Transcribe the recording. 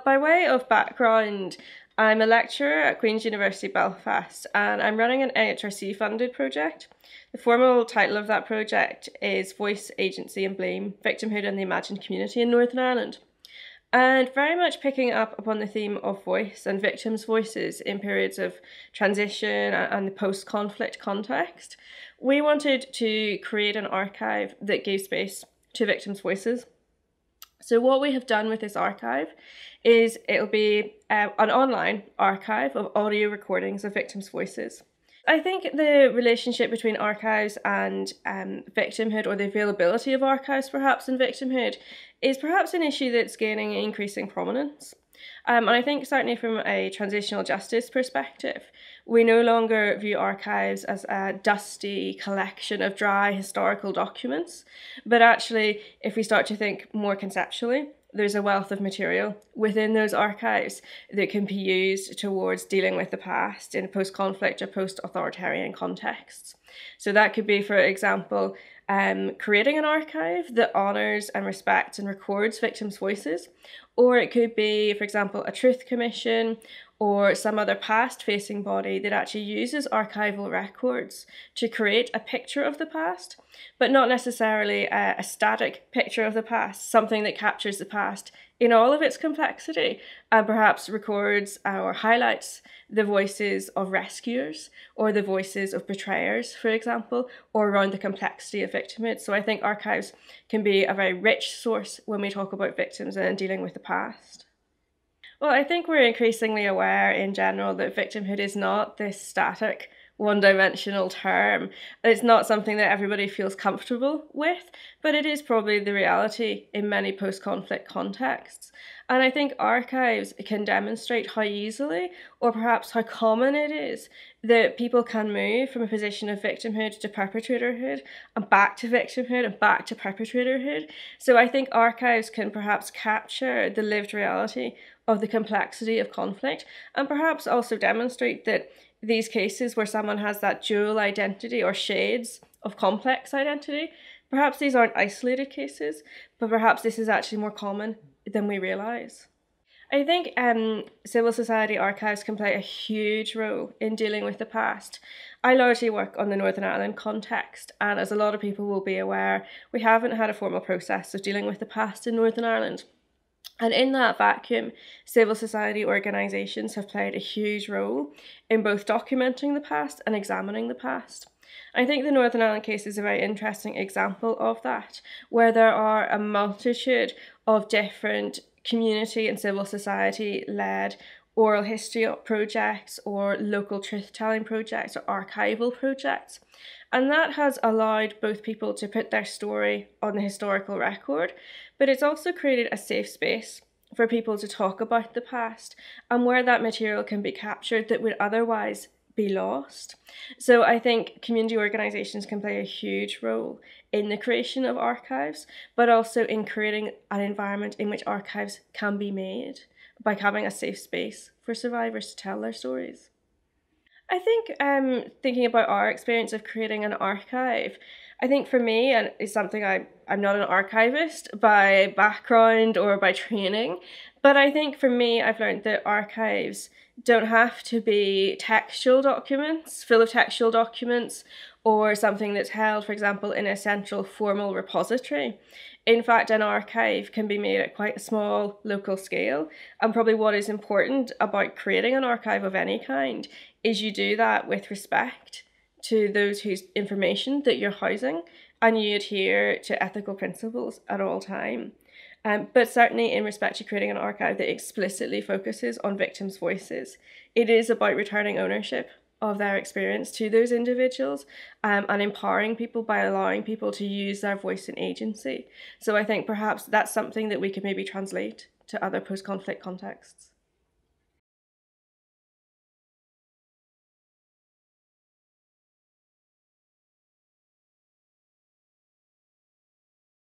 By way of background, I'm a lecturer at Queen's University Belfast and I'm running an NHRC funded project. The formal title of that project is Voice, Agency and Blame, Victimhood and the Imagined Community in Northern Ireland. And very much picking up upon the theme of voice and victims' voices in periods of transition and the post-conflict context, we wanted to create an archive that gave space to victims' voices. So what we have done with this archive is it'll be an online archive of audio recordings of victims' voices. I think the relationship between archives and victimhood, or the availability of archives perhaps in victimhood, is perhaps an issue that's gaining increasing prominence. And I think certainly from a transitional justice perspective, we no longer view archives as a dusty collection of dry historical documents, but actually, if we start to think more conceptually, there's a wealth of material within those archives that can be used towards dealing with the past in a post-conflict or post-authoritarian contexts. So that could be, for example, creating an archive that honours and respects and records victims' voices, or it could be, for example, a truth commission or some other past-facing body that actually uses archival records to create a picture of the past, but not necessarily a static picture of the past, something that captures the past in all of its complexity and perhaps records or highlights the voices of rescuers or the voices of betrayers, for example, or around the complexity of victimhood. So I think archives can be a very rich source when we talk about victims and dealing with the past. Well, I think we're increasingly aware in general that victimhood is not this static, one-dimensional term. It's not something that everybody feels comfortable with, but it is probably the reality in many post-conflict contexts. And I think archives can demonstrate how easily, or perhaps how common it is, that people can move from a position of victimhood to perpetratorhood, and back to victimhood, and back to perpetratorhood. So I think archives can perhaps capture the lived reality of the complexity of conflict, and perhaps also demonstrate that these cases where someone has that dual identity or shades of complex identity, perhaps these aren't isolated cases, but perhaps this is actually more common than we realise. I think civil society archives can play a huge role in dealing with the past. I largely work on the Northern Ireland context, and as a lot of people will be aware, we haven't had a formal process of dealing with the past in Northern Ireland. And in that vacuum, civil society organisations have played a huge role in both documenting the past and examining the past. I think the Northern Ireland case is a very interesting example of that, where there are a multitude of different community and civil society-led oral history projects or local truth-telling projects or archival projects. And that has allowed both people to put their story on the historical record, but it's also created a safe space for people to talk about the past and where that material can be captured that would otherwise be lost. So I think community organisations can play a huge role in the creation of archives, but also in creating an environment in which archives can be made by having a safe space for survivors to tell their stories. I think thinking about our experience of creating an archive, I think for me, and it's something I'm not an archivist by background or by training, but I think for me, I've learned that archives don't have to be textual documents, full of textual documents, or something that's held, for example, in a central formal repository. In fact, an archive can be made at quite a small local scale, and probably what is important about creating an archive of any kind is you do that with respect to those whose information that you're housing, and you adhere to ethical principles at all time. But certainly in respect to creating an archive that explicitly focuses on victims' voices, it is about returning ownership of their experience to those individuals and empowering people by allowing people to use their voice and agency. So I think perhaps that's something that we could maybe translate to other post-conflict contexts.